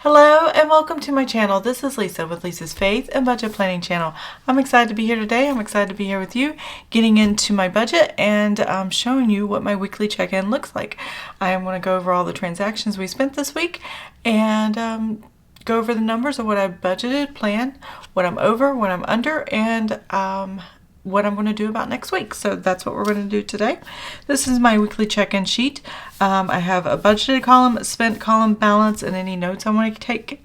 Hello and welcome to my channel. This is Lisa with Lisa's Faith and Budget Planning channel. I'm excited to be here today. I'm excited to be here with you, getting into my budget and showing you what my weekly check-in looks like. I am going to go over all the transactions we spent this week and go over the numbers of what I budgeted, planned, what I'm over, what I'm under, and what I'm going to do about next week. So that's what we're going to do today. This is my weekly check-in sheet. I have a budgeted column, spent column, balance, and any notes I want to take.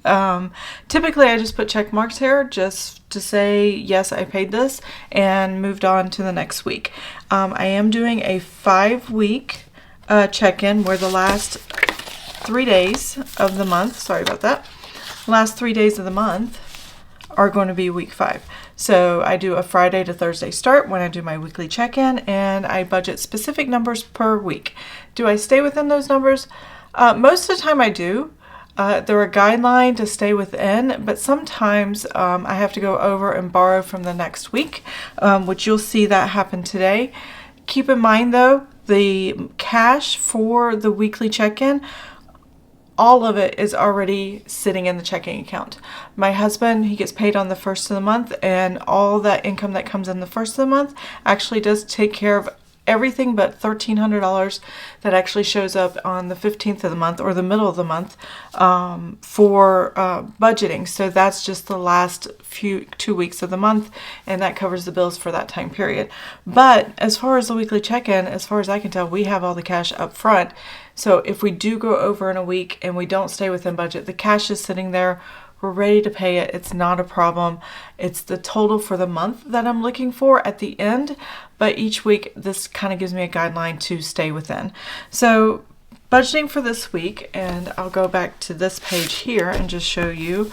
Typically I just put check marks here just to say yes, I paid this and moved on to the next week. I am doing a 5-week check-in where the last 3 days of the month, sorry about that, last 3 days of the month are going to be week 5. So I do a Friday to Thursday start when I do my weekly check-in, and I budget specific numbers per week. Do I stay within those numbers? Most of the time I do. They're a guideline to stay within, but sometimes I have to go over and borrow from the next week, which you'll see that happen today. Keep in mind though, the cash for the weekly check-in, all of it is already sitting in the checking account. My husband, he gets paid on the first of the month, and all that income that comes in the first of the month actually does take care of everything but $1,300 that actually shows up on the 15th of the month or the middle of the month for budgeting. So that's just the last 2 weeks of the month, and that covers the bills for that time period. But as far as the weekly check-in, as far as I can tell, we have all the cash up front. So if we do go over in a week and we don't stay within budget, the cash is sitting there. We're ready to pay it. It's not a problem. It's the total for the month that I'm looking for at the end. But each week, this kind of gives me a guideline to stay within. So budgeting for this week, and I'll go back to this page here and just show you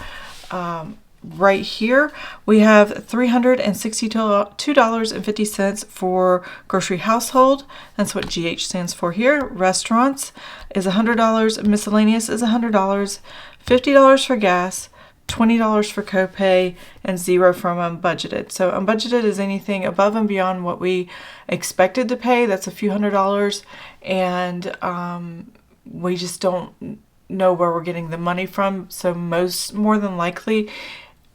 right here, we have $362.50 for grocery household. That's what GH stands for here. Restaurants is $100. Miscellaneous is $100. $50 for gas. $20 for copay, and $0 from unbudgeted. So unbudgeted is anything above and beyond what we expected to pay. That's a few $100s, and we just don't know where we're getting the money from. So more than likely,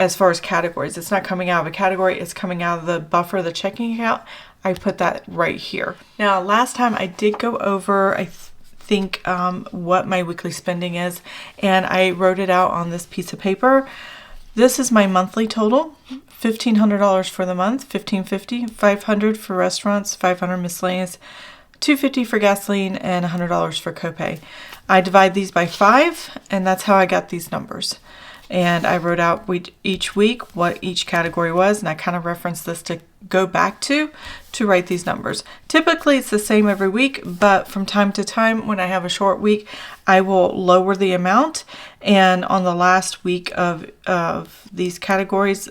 as far as categories, it's not coming out of a category, it's coming out of the buffer, the checking account. I put that right here. Now, last time I did go over, I think what my weekly spending is, and I wrote it out on this piece of paper. This is my monthly total: $1,500 for the month, $1,550, $500 for restaurants, $500 miscellaneous, $250 for gasoline, and $100 for copay. I divide these by 5, and that's how I got these numbers. And I wrote out each week what each category was, and I kind of referenced this to go back to write these numbers. Typically it's the same every week, but from time to time when I have a short week, I will lower the amount. And on the last week of these categories,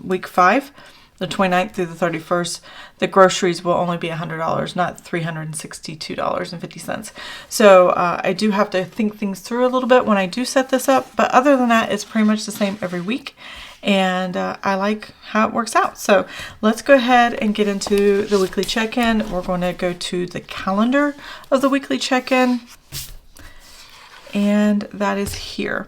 week 5, the 29th through the 31st, the groceries will only be $100, not $362.50. So I do have to think things through a little bit when I do set this up, but other than that, it's pretty much the same every week, and I like how it works out. So let's go ahead and get into the weekly check-in. We're going to go to the calendar of the weekly check-in, and that is here.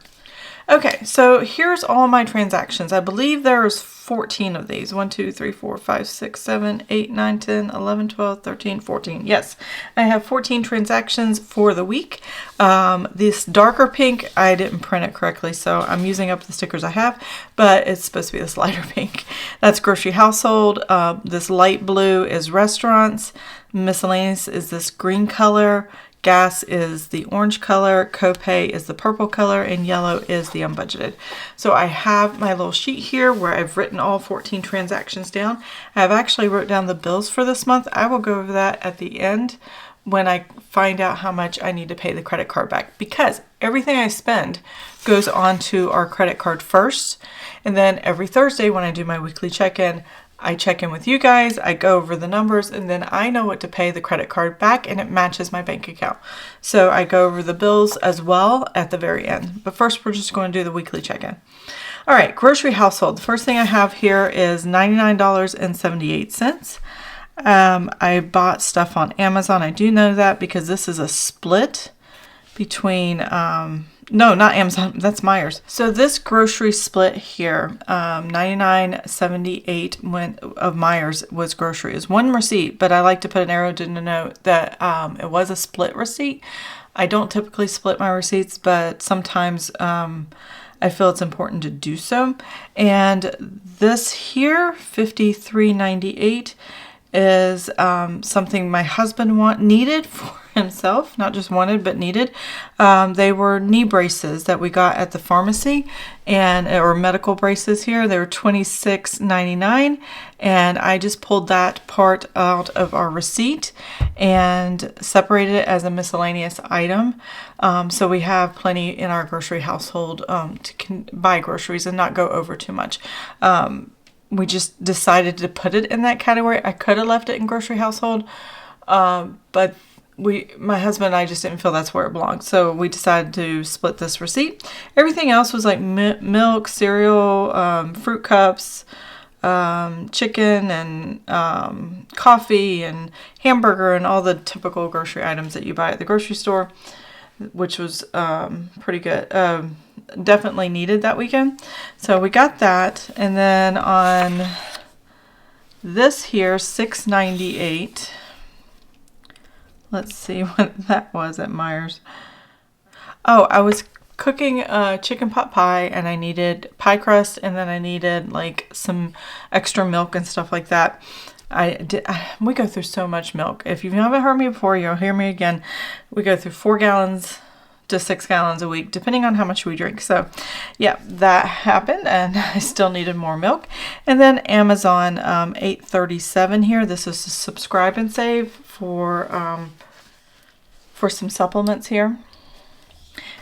Okay, so here's all my transactions. I believe there's 14 of these. 1, 2, 3, 4, 5, 6, 7, 8, 9, 10, 11, 12, 13, 14. Yes, I have 14 transactions for the week. This darker pink, I didn't print it correctly, so I'm using up the stickers I have, but it's supposed to be this lighter pink. That's grocery household. This light blue is restaurants. Miscellaneous is this green color. Gas is the orange color, copay is the purple color, and yellow is the unbudgeted. So I have my little sheet here where I've written all 14 transactions down. I've actually wrote down the bills for this month. I will go over that at the end when I find out how much I need to pay the credit card back, because everything I spend goes onto our credit card first. And then every Thursday when I do my weekly check-in, I check in with you guys, I go over the numbers, and then I know what to pay the credit card back, and it matches my bank account. So I go over the bills as well at the very end. But first, we're just going to do the weekly check-in. All right, grocery household. The first thing I have here is $99.78. I bought stuff on Amazon. I do know that because this is a split between No, not Amazon. That's Myers. So this grocery split here, $99.78 of Myers was grocery. Is one receipt, but I like to put an arrow to denote that it was a split receipt. I don't typically split my receipts, but sometimes I feel it's important to do so. And this here, $53.98, is something my husband needed for himself, not just wanted but needed. They were knee braces that we got at the pharmacy, or medical braces here. They were $26.99, and I just pulled that part out of our receipt and separated it as a miscellaneous item. So we have plenty in our grocery household to buy groceries and not go over too much. We just decided to put it in that category. I could have left it in grocery household, but my husband and I just didn't feel that's where it belonged. So we decided to split this receipt. Everything else was like milk, cereal, fruit cups, chicken, and coffee, and hamburger, and all the typical grocery items that you buy at the grocery store, which was pretty good. Definitely needed that weekend. So we got that. And then on this here, $6.98. Let's see what that was at Myers. Oh, I was cooking chicken pot pie, and I needed pie crust, and then I needed like some extra milk and stuff like that. We go through so much milk. If you haven't heard me before, you'll hear me again. We go through 4 gallons to 6 gallons a week, depending on how much we drink. So yeah, that happened, and I still needed more milk. And then Amazon, $8.37 here. This is a subscribe and save for some supplements here.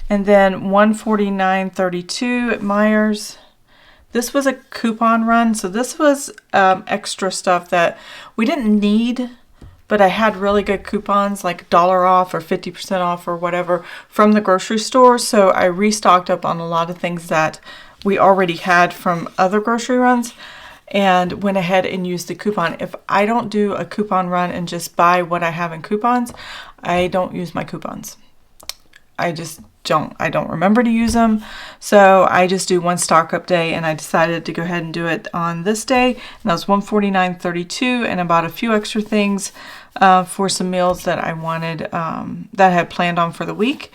And then $149.32 at Myers. This was a coupon run, so this was extra stuff that we didn't need, but I had really good coupons, like $1 off or 50% off or whatever from the grocery store. So I restocked up on a lot of things that we already had from other grocery runs and went ahead and used the coupon. If I don't do a coupon run and just buy what I have in coupons, I don't use my coupons. I don't remember to use them. So I just do one stock up day, and I decided to go ahead and do it on this day. And that was $149.32, and I bought a few extra things for some meals that I wanted, that I had planned on for the week.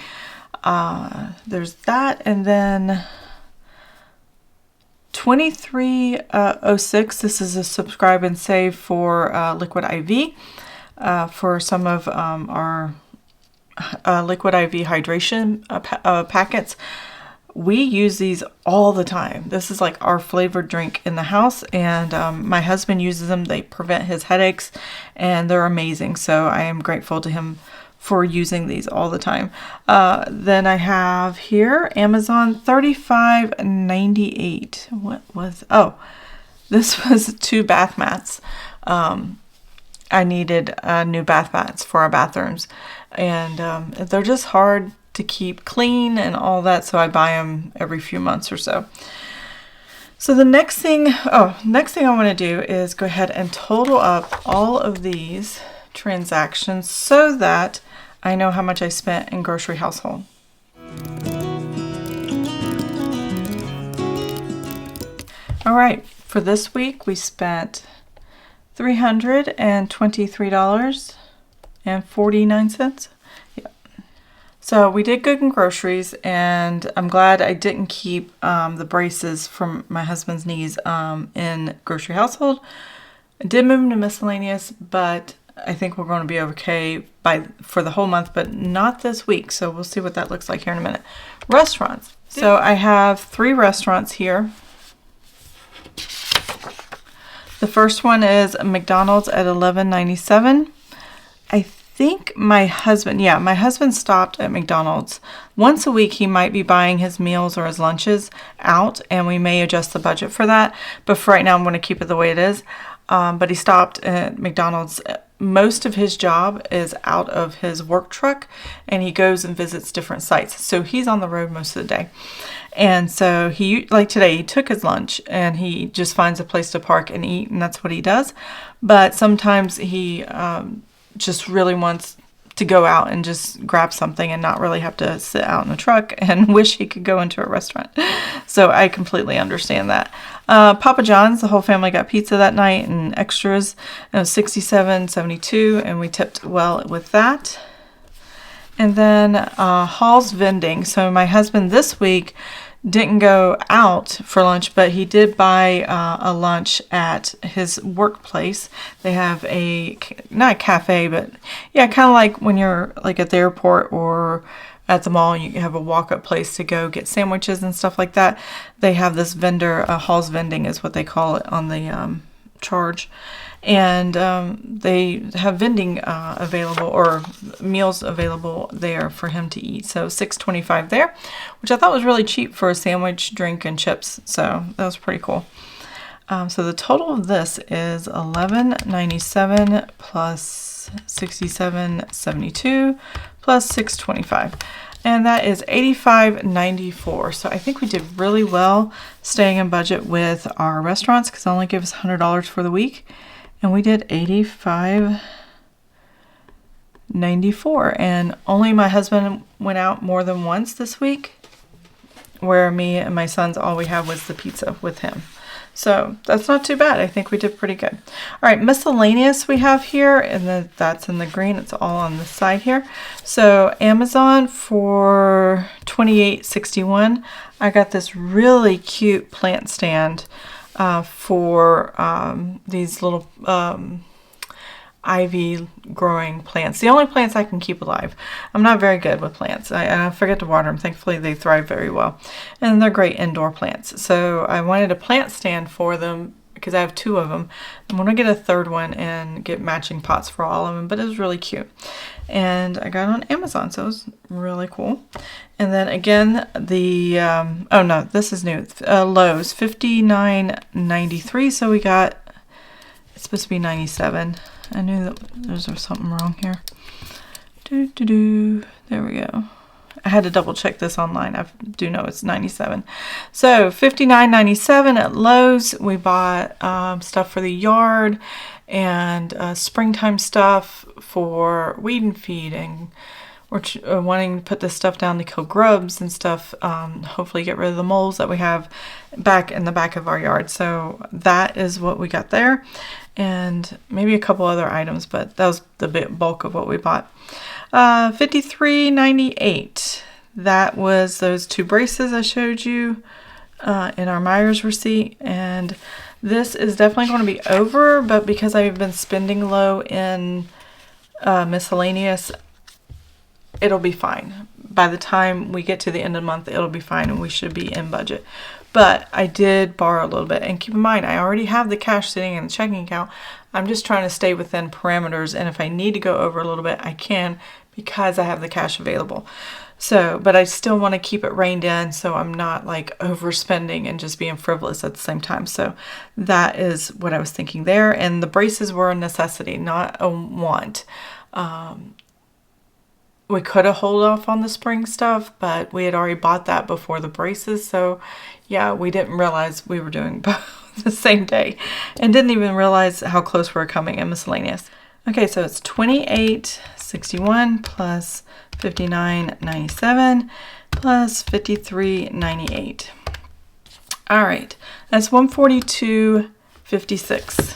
There's that, and then $23.06. This is a subscribe and save for Liquid IV, for some of our Liquid IV hydration packets. We use these all the time. This is like our flavored drink in the house, and my husband uses them. They prevent his headaches, and they're amazing. So I am grateful to him for using these all the time. Then I have here Amazon, $35.98. This was 2 bath mats. I needed new bath mats for our bathrooms, and they're just hard to keep clean and all that, so I buy them every few months or so. So the next thing I want to do is go ahead and total up all of these transactions so that I know how much I spent in grocery household. All right, for this week we spent $323.49. Yeah. So we did good in groceries, and I'm glad I didn't keep the braces from my husband's knees in grocery household. I did move them to miscellaneous, but I think we're going to be okay for the whole month, but not this week. So we'll see what that looks like here in a minute. Restaurants. So I have 3 restaurants here. The first one is McDonald's at $11.97. I think my husband stopped at McDonald's. Once a week he might be buying his meals or his lunches out, and we may adjust the budget for that. But for right now I'm going to keep it the way it is. But he stopped at McDonald's. Most of his job is out of his work truck, and he goes and visits different sites. So he's on the road most of the day. And so like today, he took his lunch and he just finds a place to park and eat, and that's what he does. But sometimes he just really wants to go out and just grab something and not really have to sit out in a truck and wish he could go into a restaurant. So I completely understand that. Papa John's, the whole family got pizza that night and extras. It was $67.72, and we tipped well with that. And then Hall's Vending. So my husband this week didn't go out for lunch, but he did buy a lunch at his workplace. They have not a cafe, but yeah, kind of like when you're like at the airport or at the mall, you have a walk-up place to go get sandwiches and stuff like that. They have this vendor, Hall's Vending is what they call it on the charge. And they have vending available, or meals available there for him to eat. So $6.25 there, which I thought was really cheap for a sandwich, drink, and chips. So that was pretty cool. So the total of this is $11.97 plus $67.72 plus $6.25. And that is $85.94. So I think we did really well staying in budget with our restaurants because it only gave us $100 for the week. And we did $85.94. And only my husband went out more than once this week, where me and my sons, all we had was the pizza with him. So that's not too bad. I think we did pretty good. All right, miscellaneous we have here, and that's in the green. It's all on the side here. So Amazon for $28.61. I got this really cute plant stand for these little ivy growing plants. The only plants I can keep alive. I'm not very good with plants. I forget to water them. Thankfully, they thrive very well. And they're great indoor plants. So I wanted a plant stand for them because I have 2 of them. I'm going to get a 3rd one and get matching pots for all of them. But it was really cute. And I got it on Amazon. So it was really cool. And then again, the, oh no, this is new. Lowe's, $59.93. So we got, it's supposed to be 97. I knew that there was something wrong here. There we go. I had to double check this online. I do know it's 97. So $59.97 at Lowe's. We bought stuff for the yard and springtime stuff for weed and feed, and we're wanting to put this stuff down to kill grubs and stuff. Hopefully get rid of the moles that we have back in the back of our yard. So that is what we got there. And maybe a couple other items, but that was the bulk of what we bought. $53.98. That was those 2 braces I showed you in our Myers receipt. And this is definitely going to be over, but because I've been spending low in miscellaneous, it'll be fine. By the time we get to the end of the month, it'll be fine and we should be in budget. But I did borrow a little bit. And keep in mind, I already have the cash sitting in the checking account. I'm just trying to stay within parameters. And if I need to go over a little bit, I can because I have the cash available. So, but I still want to keep it reined in so I'm not like overspending and just being frivolous at the same time. So that is what I was thinking there. And the braces were a necessity, not a want. We could have held off on the spring stuff, but we had already bought that before the braces. So yeah, we didn't realize we were doing both the same day and didn't even realize how close we were coming in miscellaneous. Okay, so it's $28.61 plus $59.97 plus $53.98. All right, that's $142.56.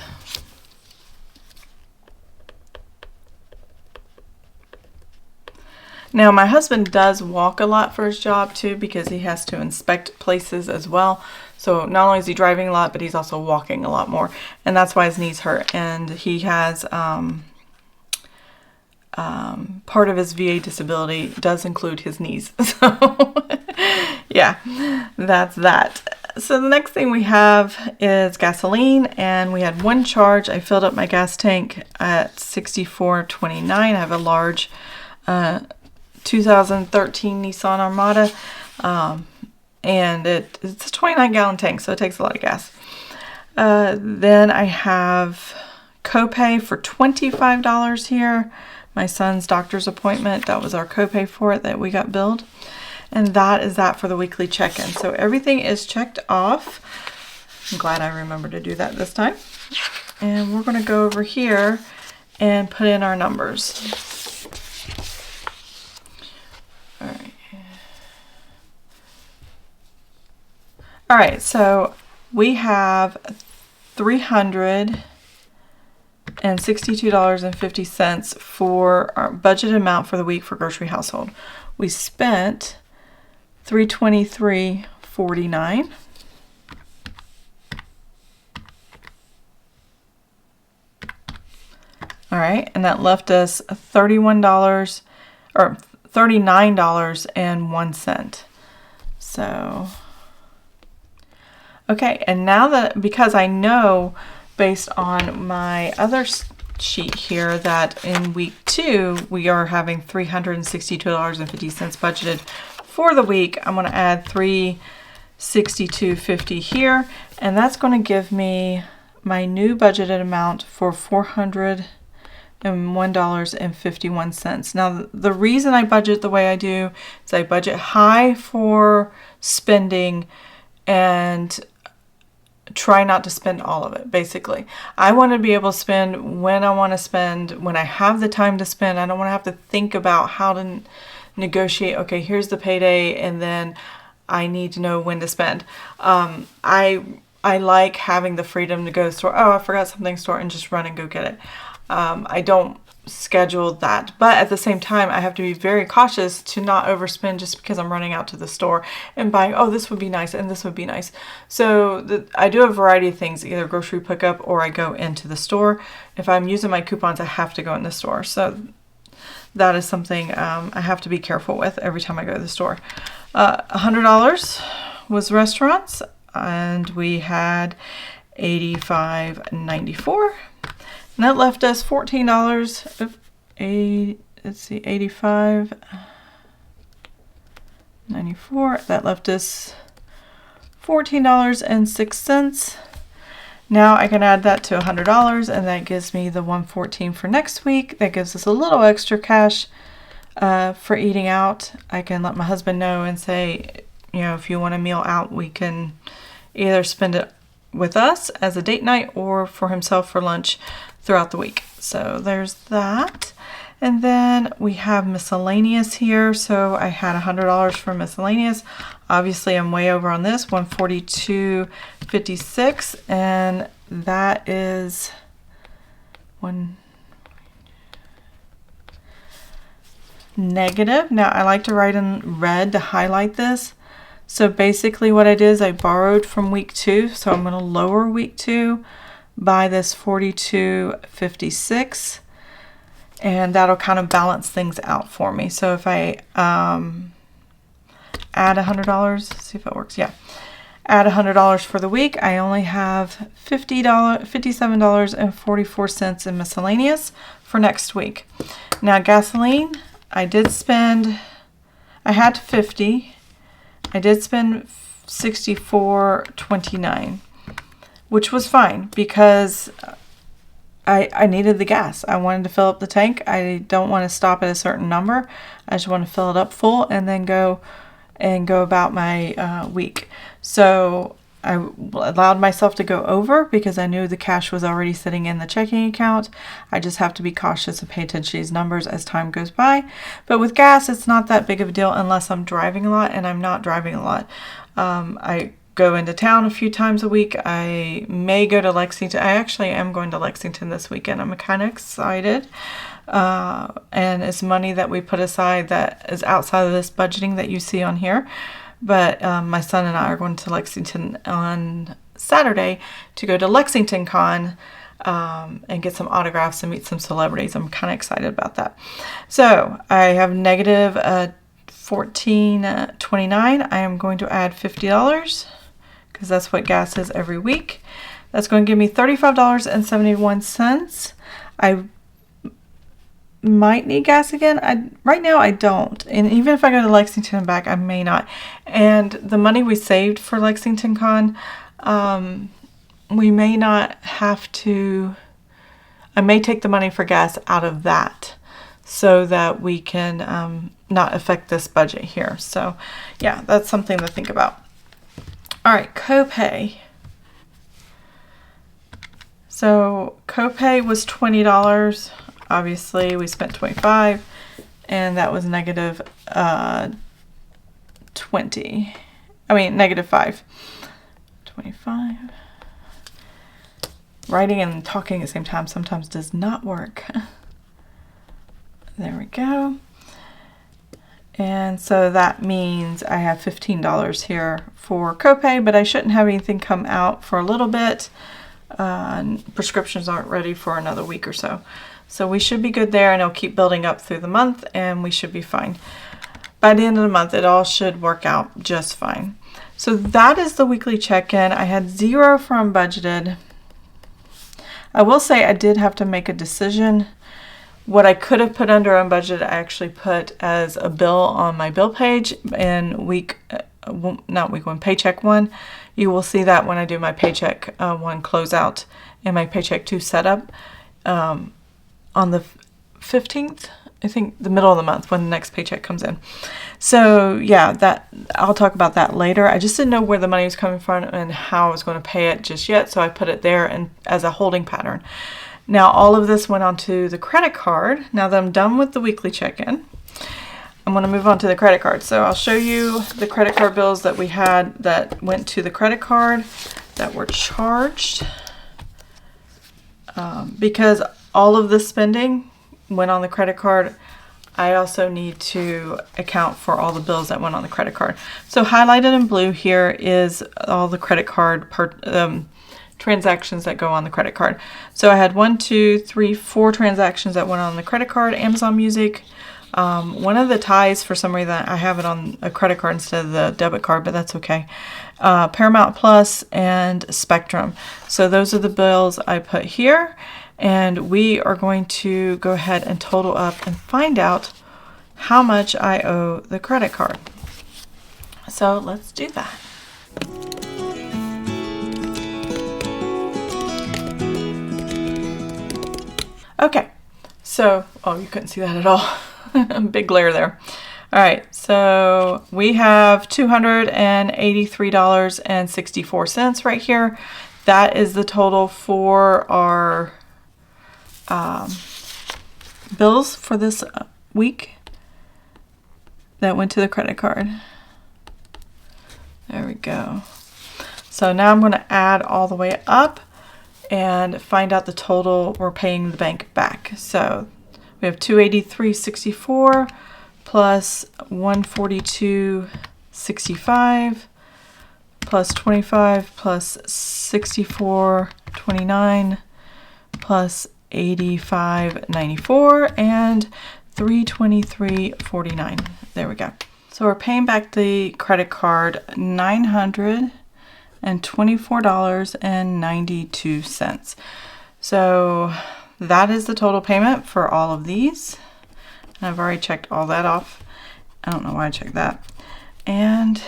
Now, my husband does walk a lot for his job too because he has to inspect places as well. So not only is he driving a lot, but he's also walking a lot more. And that's why his knees hurt. And he has part of his VA disability does include his knees. So yeah, that's that. So the next thing we have is gasoline, and we had 1 charge. I filled up my gas tank at $64.29. I have a large 2013 Nissan Armada, and it's a 29-gallon tank, so it takes a lot of gas. Then I have copay for $25 here. My son's doctor's appointment, that was our copay for it that we got billed. And that is that for the weekly check-in. So everything is checked off. I'm glad I remembered to do that this time. And we're going to go over here and put in our numbers. All right, so we have $362.50 for our budget amount for the week for grocery household. We spent $323.49. All right, and that left us $31 or $39.01. So, okay, and now that, because I know based on my other sheet here that in week 2 we are having $362.50 budgeted for the week, I'm going to add $362.50 here, and that's going to give me my new budgeted amount for $401.51. Now, the reason I budget the way I do is I budget high for spending and try not to spend all of it, basically. I want to be able to spend when I want to spend, when I have the time to spend. I don't want to have to think about how to negotiate, okay, here's the payday, and then I need to know when to spend. I like having the freedom to go to the store. Oh, I forgot something store, and just run and go get it. I don't schedule that, but at the same time I have to be very cautious to not overspend just because I'm running out to the store and buying, oh, this would be nice and this would be nice. So I do a variety of things, either grocery pickup or I go into the store. If I'm using my coupons, I have to go in the store. So that is something I have to be careful with every time I go to the store. $100 was restaurants, and we had $85.94. And that left us $14. Let's see, $85.94. That left us $14.06. Now I can add that to $100, and that gives me the $114 for next week. That gives us a little extra cash for eating out. I can let my husband know and say, you know, if you want a meal out, we can either spend it with us as a date night or for himself for lunch throughout the week. So there's that. And then we have miscellaneous here. So I had $100 for miscellaneous. Obviously I'm way over on this, $142.56, and that is one negative. Now I like to write in red to highlight this. So basically what I did is I borrowed from week 2, so I'm going to lower week 2 by this $42.56, and that'll kind of balance things out for me. So if I add $100, see if it works, yeah. Add $100 for the week, I only have $57.44 in miscellaneous for next week. Now gasoline, I had 50. I did spend $64.29, which was fine because I needed the gas. I wanted to fill up the tank. I don't want to stop at a certain number. I just want to fill it up full and then go about my week. So I allowed myself to go over because I knew the cash was already sitting in the checking account. I just have to be cautious and pay attention to these numbers as time goes by. But with gas, it's not that big of a deal unless I'm driving a lot, and I'm not driving a lot. I go into town a few times a week. I may go to Lexington. I actually am going to Lexington this weekend. I'm kind of excited. And it's money that we put aside that is outside of this budgeting that you see on here. But my son and I are going to Lexington on Saturday to go to Lexington Con and get some autographs and meet some celebrities. I'm kind of excited about that. So I have negative $14.29. I am going to add $50 because that's what gas is every week. That's going to give me $35.71. I might need gas again. Right now I don't, and even if I go to Lexington and back, I may not. And the money we saved for Lexington Con, we may not have to, I may take the money for gas out of that so that we can not affect this budget here. So yeah, that's something to think about. All right, copay. So copay was $20. Obviously, we spent $25, and that was negative 20. I mean, negative 5. 25. Writing and talking at the same time sometimes does not work. There we go. And so that means I have $15 here for copay, but I shouldn't have anything come out for a little bit. Prescriptions aren't ready for another week or so. So we should be good there, and it'll keep building up through the month, and we should be fine. By the end of the month, it all should work out just fine. So that is the weekly check-in. I had 0 from budgeted. I will say I did have to make a decision. What I could have put under unbudgeted, I actually put as a bill on my bill page in not week 1, paycheck 1. You will see that when I do my paycheck 1 closeout and my paycheck 2 setup on the 15th, I think the middle of the month when the next paycheck comes in. So yeah, that I'll talk about that later. I just didn't know where the money was coming from and how I was going to pay it just yet, so I put it there and as a holding pattern. Now all of this went onto the credit card. Now that I'm done with the weekly check-in, I'm going to move on to the credit card. So I'll show you the credit card bills that we had that went to the credit card that were charged. Because all of the spending went on the credit card, I also need to account for all the bills that went on the credit card. So highlighted in blue here is all the credit card transactions that go on the credit card. So I had 4 transactions that went on the credit card. Amazon Music. One of the ties, for some reason, I have it on a credit card instead of the debit card, but that's okay. Paramount Plus and Spectrum. So those are the bills I put here. And we are going to go ahead and total up and find out how much I owe the credit card. So let's do that. Okay, so, oh, you couldn't see that at all. Big glare there. All right, so we have $283.64 right here. That is the total for our bills for this week that went to the credit card. There we go. So now I'm going to add all the way up and find out the total we're paying the bank back. So we have $283.64 plus $142.65 plus 25 plus 64.29 plus 85.94 and 323.49. There we go. So we're paying back the credit card $924.92. So that is the total payment for all of these. And I've already checked all that off. I don't know why I checked that. And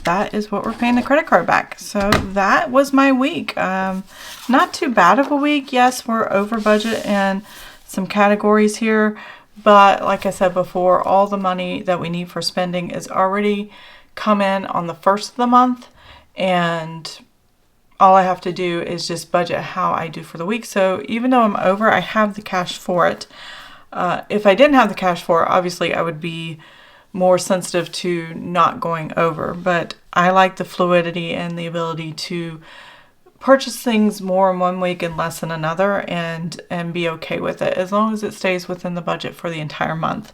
that is what we're paying the credit card back. So that was my week. Not too bad of a week. Yes, we're over budget in some categories here, but like I said before, all the money that we need for spending is already come in on the first of the month, and all I have to do is just budget how I do for the week. So even though I'm over, I have the cash for it. If I didn't have the cash for it, obviously I would be more sensitive to not going over, but I like the fluidity and the ability to purchase things more in one week and less in another, and be okay with it as long as it stays within the budget for the entire month.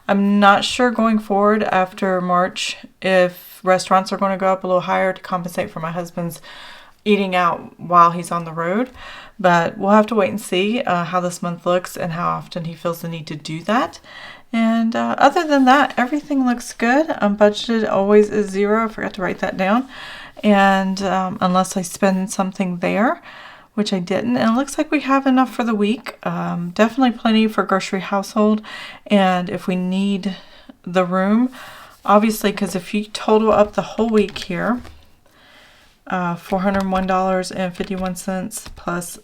I'm not sure going forward after March if restaurants are going to go up a little higher to compensate for my husband's eating out while he's on the road, but we'll have to wait and see how this month looks and how often he feels the need to do that. And other than that, everything looks good. Budgeted always is 0. I forgot to write that down. And unless I spend something there, which I didn't. And it looks like we have enough for the week. Definitely plenty for grocery household. And if we need the room, obviously, because if you total up the whole week here, $401.51 plus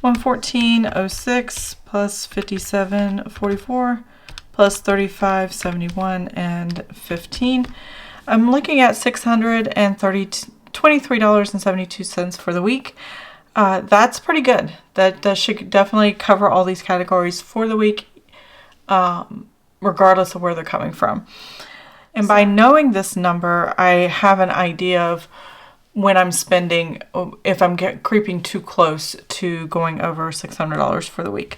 $114.06 plus $57.44 plus $35.71 and 15. I'm looking at $623.72 for the week. That's pretty good. That should definitely cover all these categories for the week, regardless of where they're coming from. And by knowing this number, I have an idea of when I'm spending, if I'm creeping too close to going over $600 for the week.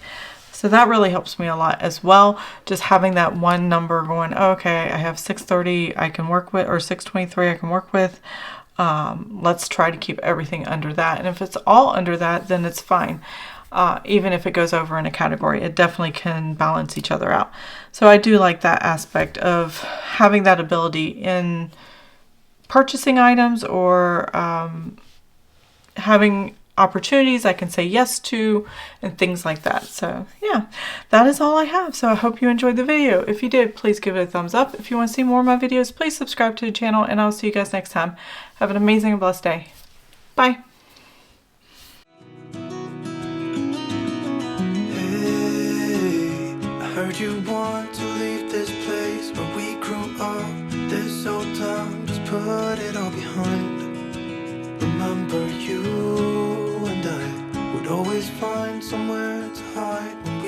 So that really helps me a lot as well. Just having that one number going, oh, okay, I have 630 I can work with, or 623 I can work with. Let's try to keep everything under that. And if it's all under that, then it's fine. Even if it goes over in a category, it definitely can balance each other out. So I do like that aspect of having that ability in purchasing items, or having opportunities I can say yes to, and things like that. So yeah, that is all I have. So I hope you enjoyed the video. If you did, please give it a thumbs up. If you want to see more of my videos, please subscribe to the channel, and I'll see you guys next time. Have an amazing and blessed day. Bye. Hey, I heard you want to leave this place where we grew up. This old town, just put it all behind. Remember, you and I would always find somewhere to hide.